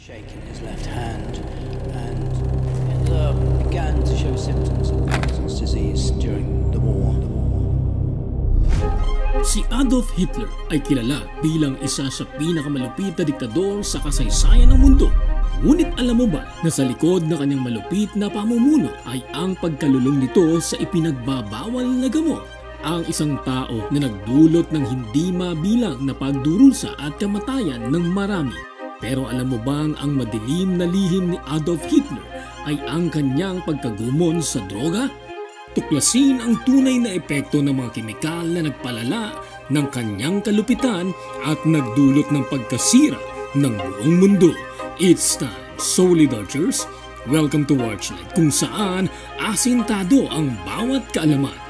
shaking his left hand, and Hitler began to show symptoms of Parkinson's disease during the war. Si Adolf Hitler ay kilala bilang isa sa pinakamalupit na diktador sa kasaysayan ng mundo. Ngunit alam mo ba na sa likod na kanyang malupit na pamumuno ay ang pagkalulong nito sa ipinagbabawal na gamot? Ang isang tao na nagdulot ng hindi mabilang na pagdurusa at kamatayan ng marami. Pero alam mo bang ang madilim na lihim ni Adolf Hitler ay ang kanyang pagkagumon sa droga? Tuklasin ang tunay na epekto ng mga kemikal na nagpalala ng kanyang kalupitan at nagdulot ng pagkasira ng buong mundo. It's time, Solid Archers! Welcome to Watchlight, kung saan asintado ang bawat kaalaman.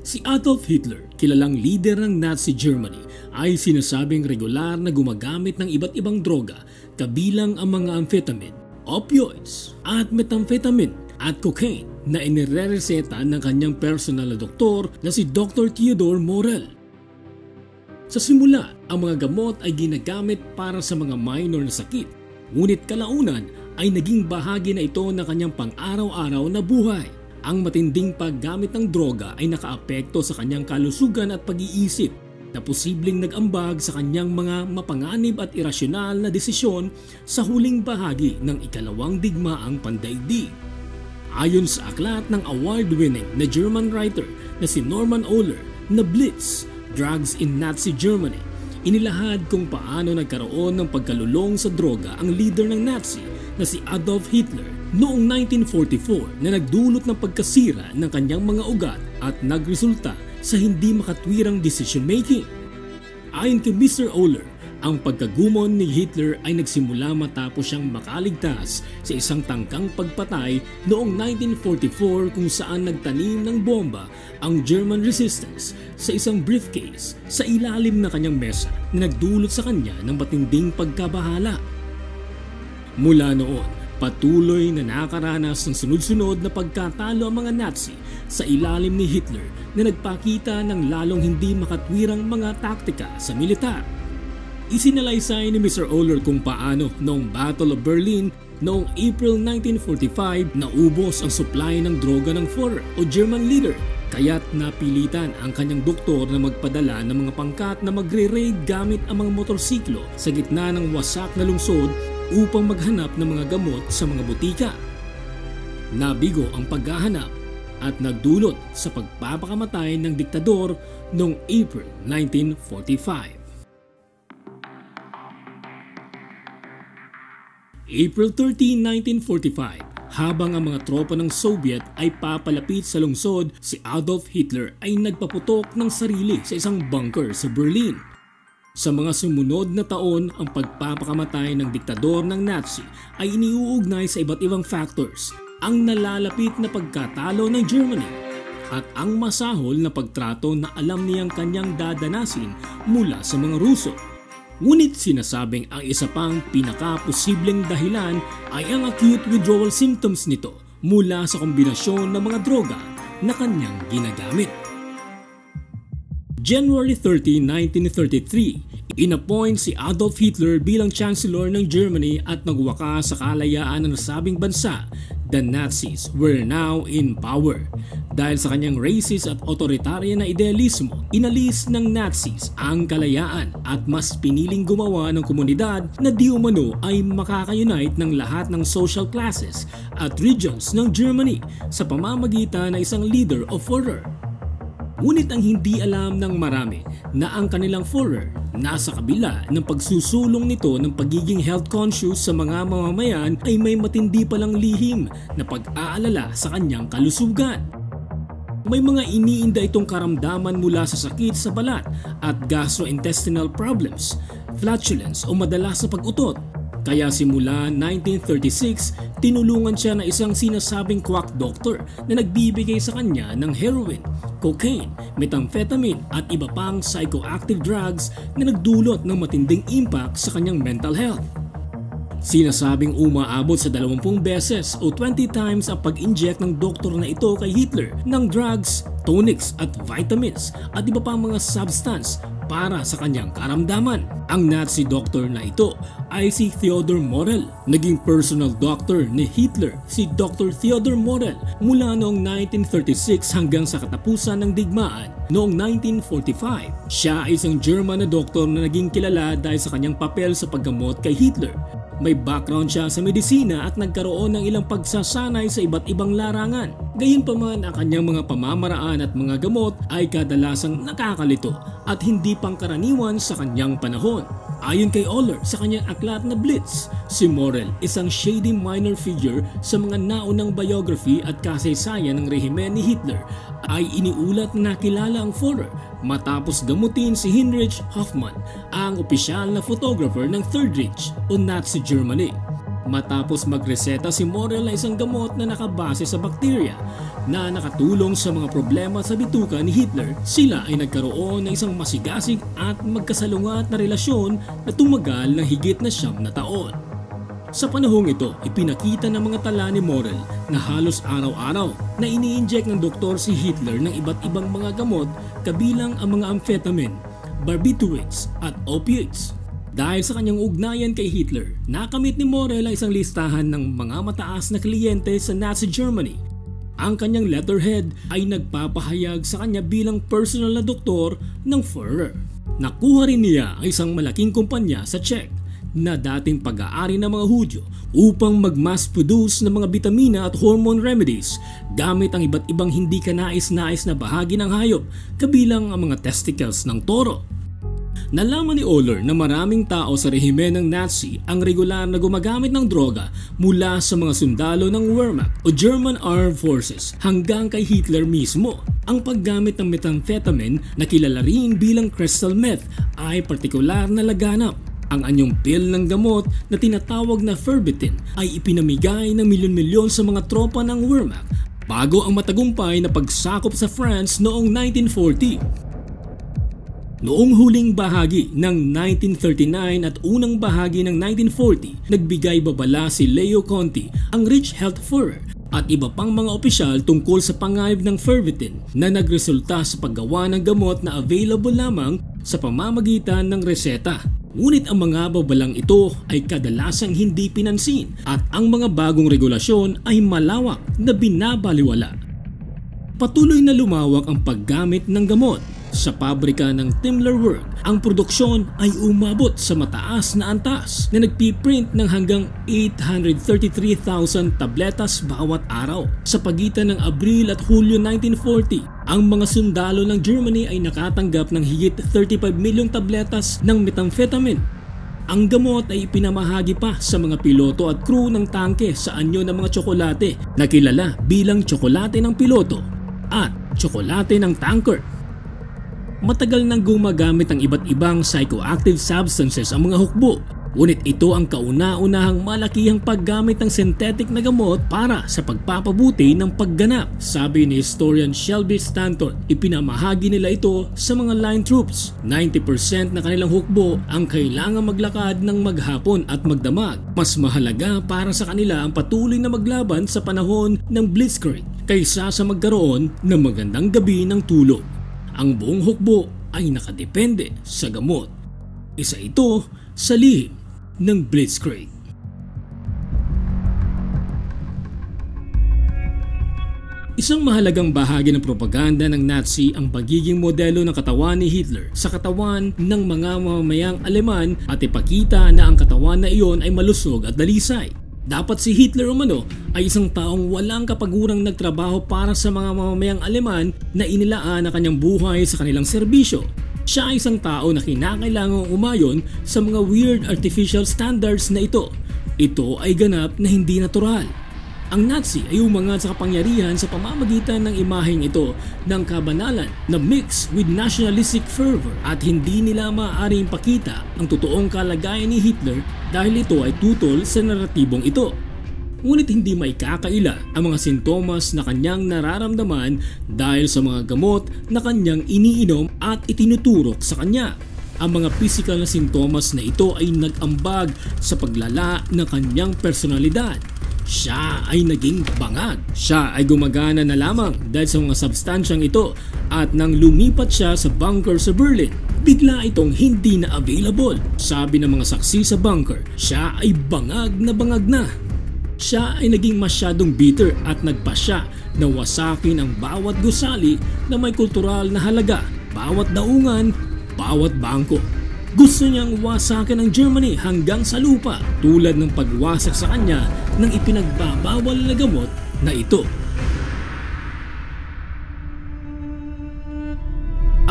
Si Adolf Hitler, kilalang leader ng Nazi Germany, ay sinasabing regular na gumagamit ng iba't ibang droga kabilang ang mga amphetamine, opioids at methamphetamine at cocaine na inirereseta ng kanyang personal na doktor na si Dr. Theodor Morell. Sa simula, ang mga gamot ay ginagamit para sa mga minor na sakit, ngunit kalaunan ay naging bahagi na ito ng kanyang pang-araw-araw na buhay. Ang matinding paggamit ng droga ay nakaapekto sa kanyang kalusugan at pag-iisip na posibleng nag-ambag sa kanyang mga mapanganib at irasyonal na desisyon sa huling bahagi ng ikalawang digmaang pandaigdig. Ayon sa aklat ng award-winning na German writer na si Norman Ohler na Blitz, Drugs in Nazi Germany, inilahad kung paano nagkaroon ng pagkalulong sa droga ang leader ng Nazi na si Adolf Hitler noong 1944 na nagdulot ng pagkasira ng kanyang mga ugat at nagresulta sa hindi makatwirang decision-making. Ayon kay Mr. Ohler, ang pagkagumon ni Hitler ay nagsimula matapos siyang makaligtas sa isang tangkang pagpatay noong 1944 kung saan nagtanim ng bomba ang German resistance sa isang briefcase sa ilalim ng kanyang mesa na nagdulot sa kanya ng matinding pagkabahala. Mula noon, patuloy na nakaranas ng sunod-sunod na pagkatalo ang mga Nazi sa ilalim ni Hitler na nagpakita ng lalong hindi makatwirang mga taktika sa militar. Isinalaysay ni Mr. Ohler kung paano noong Battle of Berlin noong April 1945 naubos ang supply ng droga ng Führer o German leader, kaya't napilitan ang kanyang doktor na magpadala ng mga pangkat na magre-raid gamit ang mga motorsiklo sa gitna ng wasak na lungsod upang maghanap ng mga gamot sa mga butika. Nabigo ang paghahanap at nagdulot sa pagpapakamatay ng diktador noong April 1945. April 13, 1945, habang ang mga tropa ng Soviet ay papalapit sa lungsod, si Adolf Hitler ay nagpaputok ng sarili sa isang bunker sa Berlin. Sa mga sumunod na taon, ang pagpapakamatay ng diktador ng Nazi ay iniuugnay sa iba't ibang factors, ang nalalapit na pagkatalo ng Germany at ang masahol na pagtrato na alam niyang kanyang dadanasin mula sa mga Ruso. Ngunit sinasabing ang isa pang pinaka-posibleng dahilan ay ang acute withdrawal symptoms nito mula sa kombinasyon ng mga droga na kanyang ginagamit. January 30, 1933, inappoint si Adolf Hitler bilang Chancellor ng Germany at nagwakas sa kalayaan ng nasabing bansa. The Nazis were now in power. Dahil sa kanyang racist at authoritarian na idealismo, inalis ng Nazis ang kalayaan at mas piniling gumawa ng komunidad na di umano ay makaka-unite ng lahat ng social classes at regions ng Germany sa pamamagitan ng isang leader o Führer. Ngunit ang hindi alam ng marami na ang kanilang Führer nasa kabila ng pagsusulong nito ng pagiging health conscious sa mga mamamayan ay may matindi palang lihim na pag-aalala sa kanyang kalusugan. May mga iniinda itong karamdaman mula sa sakit sa balat at gastrointestinal problems, flatulence o madalas na pag-utot. Kaya simula 1936, tinulungan siya ng isang sinasabing quack doctor na nagbibigay sa kanya ng heroin, cocaine, methamphetamine at iba pang psychoactive drugs na nagdulot ng matinding impact sa kanyang mental health. Sinasabing umaabot sa 20 beses o 20 times ang pag-inject ng doktor na ito kay Hitler ng drugs, tonics at vitamins at iba pang mga substance para sa kanyang karamdaman. Ang Nazi doctor na ito ay si Theodor Morell. Naging personal doctor ni Hitler si Dr. Theodor Morell mula noong 1936 hanggang sa katapusan ng digmaan noong 1945. Siya ay isang German na doktor na naging kilala dahil sa kanyang papel sa paggamot kay Hitler. May background siya sa medisina at nagkaroon ng ilang pagsasanay sa iba't ibang larangan. Gayunpaman ang kanyang mga pamamaraan at mga gamot ay kadalasang nakakalito at hindi pangkaraniwan sa kanyang panahon. Ayon kay Oller sa kanyang aklat na Blitz, si Morell isang shady minor figure sa mga naunang biography at kasaysayan ng rehimen ni Hitler ay iniulat na nakilala ang Führer matapos gamutin si Heinrich Hoffmann, ang opisyal na photographer ng Third Reich o Nazi Germany. Matapos magreseta si Morell ng isang gamot na nakabase sa bakterya na nakatulong sa mga problema sa bituka ni Hitler, sila ay nagkaroon ng isang masigasig at magkasalungat na relasyon na tumagal ng higit na 9 na taon. Sa panahong ito, ipinakita ng mga tala ni Morell na halos araw-araw na ini-inject ng doktor si Hitler ng iba't ibang mga gamot kabilang ang mga amphetamine, barbiturates at opiates. Dahil sa kanyang ugnayan kay Hitler, nakamit ni Morell ang isang listahan ng mga mataas na kliyente sa Nazi Germany. Ang kanyang letterhead ay nagpapahayag sa kanya bilang personal na doktor ng Führer. Nakuha rin niya ang isang malaking kumpanya sa Czech na dating pag-aari ng mga Hudyo upang mag-mass produce ng mga bitamina at hormone remedies gamit ang iba't ibang hindi kanais-nais na bahagi ng hayop kabilang ang mga testicles ng toro. Nalaman ni Oller na maraming tao sa rehimen ng Nazi ang regular na gumagamit ng droga mula sa mga sundalo ng Wehrmacht o German Armed Forces hanggang kay Hitler mismo. Ang paggamit ng methamphetamine na kilala rin bilang crystal meth ay partikular na laganap. Ang anyong pill ng gamot na tinatawag na Ferbitin ay ipinamigay ng milyon-milyon sa mga tropa ng Wehrmacht bago ang matagumpay na pagsakop sa France noong 1940. Noong huling bahagi ng 1939 at unang bahagi ng 1940, nagbigay babala si Leo Conti, ang Reichsfeldführer at iba pang mga opisyal tungkol sa pangayab ng Ferbitin na nagresulta sa paggawa ng gamot na available lamang sa pamamagitan ng reseta. Ngunit ang mga babalang ito ay kadalasang hindi pinansin at ang mga bagong regulasyon ay malawak na binabaliwala. Patuloy na lumawak ang paggamit ng gamot. Sa pabrika ng Timlerwerk, ang produksyon ay umabot sa mataas na antas na nagpiprint ng hanggang 833,000 tabletas bawat araw. Sa pagitan ng Abril at Hulyo 1940, ang mga sundalo ng Germany ay nakatanggap ng higit 35 milyong tabletas ng methamphetamine. Ang gamot ay ipinamahagi pa sa mga piloto at crew ng tangke sa anyo ng mga tsokolate na kilala bilang tsokolate ng piloto at tsokolate ng tanker. Matagal nang gumagamit ng iba't ibang psychoactive substances ang mga hukbo. Ngunit ito ang kauna-unahang malakihang paggamit ng synthetic na gamot para sa pagpapabuti ng pagganap. Sabi ni historian Shelby Stanton, ipinamahagi nila ito sa mga line troops. 90% na kanilang hukbo ang kailangang maglakad ng maghapon at magdamag. Mas mahalaga para sa kanila ang patuloy na maglaban sa panahon ng Blitzkrieg kaysa sa magkaroon ng magandang gabi ng tulog. Ang buong hukbo ay nakadepende sa gamot. Isa ito sa lihim ng Blitzkrieg. Isang mahalagang bahagi ng propaganda ng Nazi ang pagiging modelo ng katawan ni Hitler sa katawan ng mga mamamayang Aleman at ipakita na ang katawan na iyon ay malusog at dalisay. Dapat si Hitler umano ay isang taong walang kapagurang nagtrabaho para sa mga mamamayang Aleman na inilaan ang kanyang buhay sa kanilang serbisyo. Siya ay isang tao na kinakailangang umayon sa mga weird artificial standards na ito. Ito ay ganap na hindi natural. Ang Nazi ay umangat sa kapangyarihan sa pamamagitan ng imaheng ito ng kabanalan na mixed with nationalistic fervor at hindi nila maaaring pakita ang totoong kalagayan ni Hitler dahil ito ay tutol sa naratibong ito. Ngunit hindi maikakaila ang mga sintomas na kanyang nararamdaman dahil sa mga gamot na kanyang iniinom at itinuturok sa kanya. Ang mga physical na sintomas na ito ay nag-ambag sa paglala ng kanyang personalidad. Siya ay naging bangag. Siya ay gumagana na lamang dahil sa mga substansyang ito at nang lumipat siya sa bunker sa Berlin, bigla itong hindi na available. Sabi ng mga saksi sa bunker, siya ay bangag na. Siya ay naging masyadong bitter at nagpasya na wasakin ang bawat gusali na may kultural na halaga, bawat daungan, bawat bangko. Gusto niyang wasakin ang Germany hanggang sa lupa tulad ng pagwasak sa kanya ng ipinagbabawal na gamot na ito.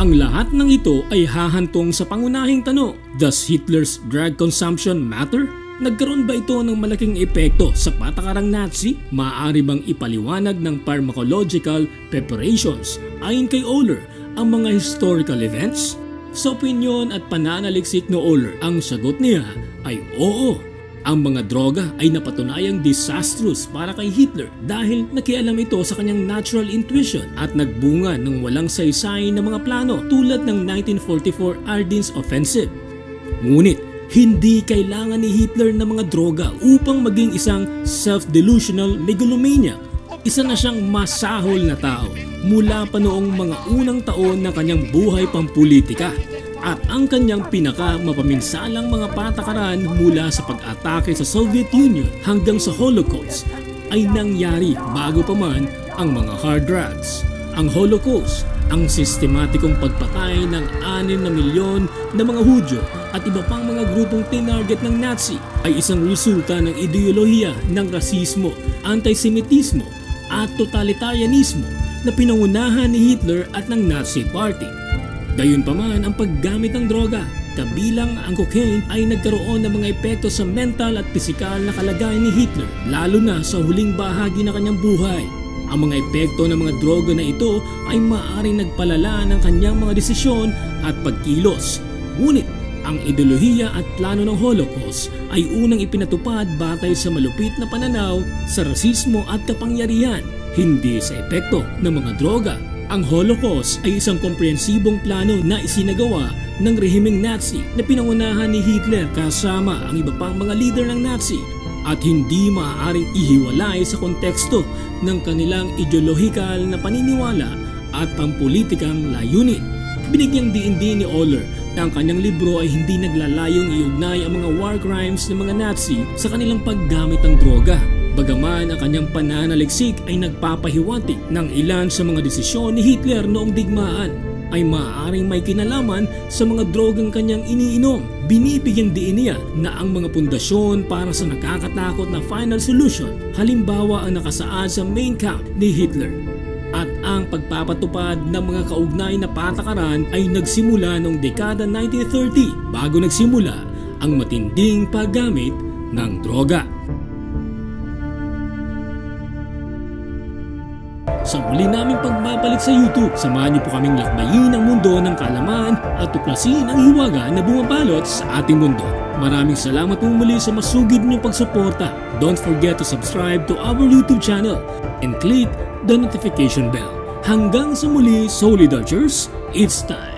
Ang lahat ng ito ay hahantong sa pangunahing tanong, does Hitler's drug consumption matter? Nagkaroon ba ito ng malaking epekto sa patakarang Nazi? Maaari bang ipaliwanag ng pharmacological preparations ayon kay Oller ang mga historical events? Sa opinyon at pananaliksik ni Oller, ang sagot niya ay oo. Ang mga droga ay napatunayang disastrous para kay Hitler dahil nakialam ito sa kanyang natural intuition at nagbunga ng walang saysay na mga plano tulad ng 1944 Ardennes Offensive. Ngunit hindi kailangan ni Hitler ng mga droga upang maging isang self-delusional megalomaniac. Isa na siyang masahol na tao mula pa noong mga unang taon ng kanyang buhay pampulitika at ang kanyang pinaka-mapaminsalang mga patakaran mula sa pag-atake sa Soviet Union hanggang sa Holocaust ay nangyari bago pa man ang mga hard drugs. Ang Holocaust, ang sistematikong pagpatay ng 6 na milyon na mga Hudyo at iba pang mga grupong tinarget ng Nazi ay isang resulta ng ideolohiya ng rasismo, antisemitismo at totalitarianismo na pinangunahan ni Hitler at ng Nazi Party. Gayunpaman, ang paggamit ng droga, kabilang ang cocaine, ay nagkaroon ng mga epekto sa mental at pisikal na kalagayan ni Hitler, lalo na sa huling bahagi ng kanyang buhay. Ang mga epekto ng mga droga na ito ay maaaring nagpalala ng kanyang mga desisyon at pagkilos. Ngunit ang ideolohiya at plano ng Holocaust ay unang ipinatupad batay sa malupit na pananaw sa rasismo at kapangyarihan, hindi sa epekto ng mga droga. Ang Holocaust ay isang komprehensibong plano na isinagawa ng rehimeng Nazi na pinangunahan ni Hitler kasama ang iba pang mga leader ng Nazi at hindi maaaring ihiwalay sa konteksto ng kanilang ideolohikal na paniniwala at pampulitikang layunin. Binigyang diin din ni Oller na ang kanyang libro ay hindi naglalayong iugnay ang mga war crimes ng mga Nazi sa kanilang paggamit ng droga. Bagaman ang kanyang pananaliksik ay nagpapahiwatig ng ilan sa mga desisyon ni Hitler noong digmaan ay maaaring may kinalaman sa mga drogang kanyang iniinom. Binibigyan diin niya na ang mga pundasyon para sa nakakatakot na final solution, halimbawa ang nakasaad sa Mein Kampf ni Hitler, at ang pagpapatupad ng mga kaugnay na patakaran ay nagsimula noong dekada 1930 bago nagsimula ang matinding paggamit ng droga. Sa muli naming pagbabalik sa YouTube, samahan niyo po kaming lakbayin ang mundo ng kaalaman at tuklasin ang hiwaga na bumabalot sa ating mundo. Maraming salamat po muli sa masugid niyong pagsuporta. Don't forget to subscribe to our YouTube channel and click the notification bell. Hanggang sa muli, Solid Archers, it's time